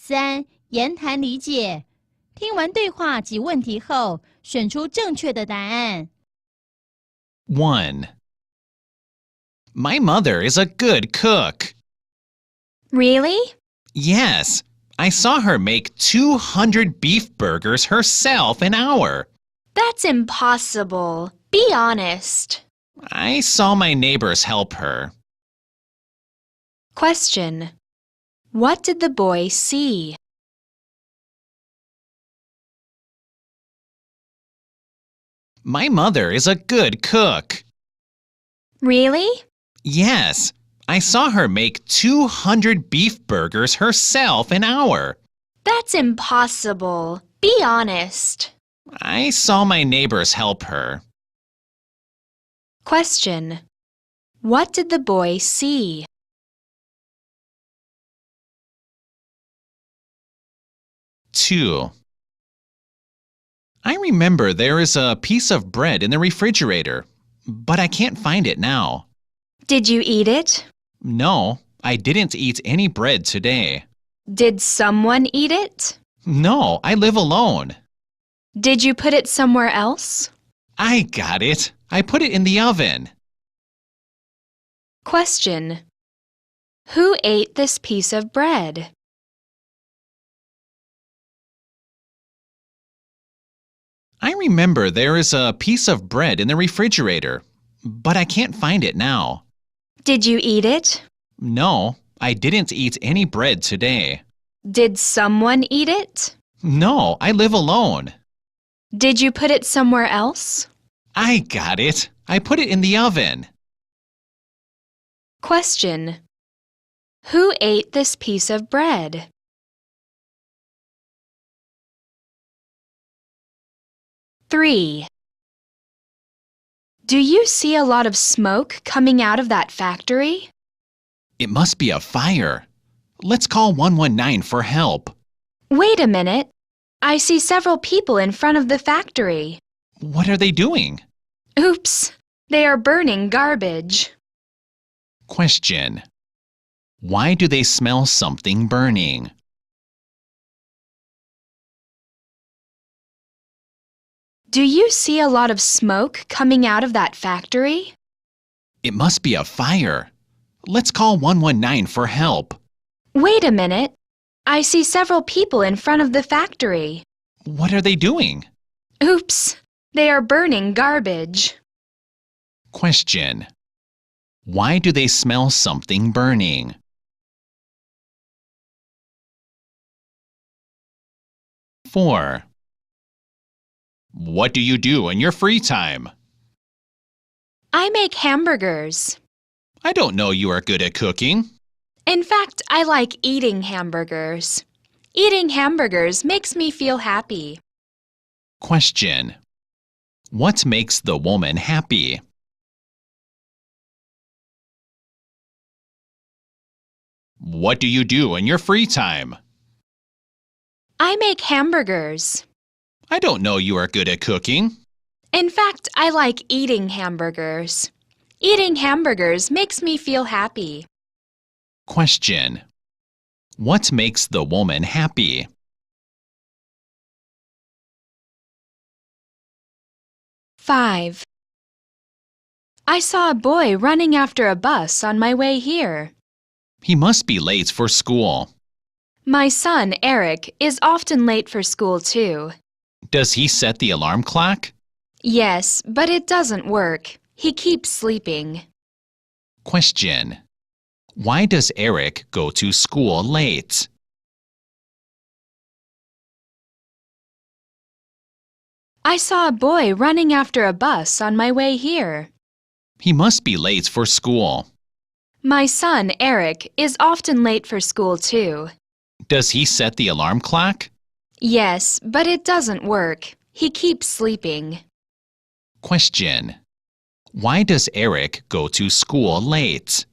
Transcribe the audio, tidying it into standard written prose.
3. 言谈理解。听完对话及问题后，选出正确的答案。1. My mother is a good cook. Really? Yes, I saw her make 200 beef burgers herself an hour. That's impossible. Be honest. I saw my neighbors help her. Question. What did the boy see? My mother is a good cook. Really? Yes, I saw her make 200 beef burgers herself an hour. That's impossible. Be honest. I saw my neighbors help her. Question. What did the boy see? Two. I remember there is a piece of bread in the refrigerator, but I can't find it now. Did you eat it? No, I didn't eat any bread today. Did someone eat it? No, I live alone. Did you put it somewhere else? I got it. I put it in the oven. Question. Who ate this piece of bread? I remember there is a piece of bread in the refrigerator, but I can't find it now. Did you eat it? No, I didn't eat any bread today. Did someone eat it? No, I live alone. Did you put it somewhere else? I got it. I put it in the oven. Question. Who ate this piece of bread? Three. Do you see a lot of smoke coming out of that factory? It must be a fire. Let's call 119 for help. Wait a minute. I see several people in front of the factory. What are they doing? Oops, they are burning garbage. Question. Why do they smell something burning? Do you see a lot of smoke coming out of that factory? It must be a fire. Let's call 119 for help. Wait a minute. I see several people in front of the factory. What are they doing? Oops, they are burning garbage. Question. Why do they smell something burning? Four. What do you do in your free time? I make hamburgers. I don't know you are good at cooking. In fact, I like eating hamburgers. Eating hamburgers makes me feel happy. Question. What makes the woman happy? What do you do in your free time? I make hamburgers. I don't know you are good at cooking. In fact, I like eating hamburgers. Eating hamburgers makes me feel happy. Question. What makes the woman happy? Five. I saw a boy running after a bus on my way here. He must be late for school. My son, Eric, is often late for school too. Does he set the alarm clock? Yes, but it doesn't work. He keeps sleeping. Question. Why does Eric go to school late? I saw a boy running after a bus on my way here. He must be late for school. My son, Eric, is often late for school too. Does he set the alarm clock? Yes, but it doesn't work. He keeps sleeping. Question. Why does Eric go to school late?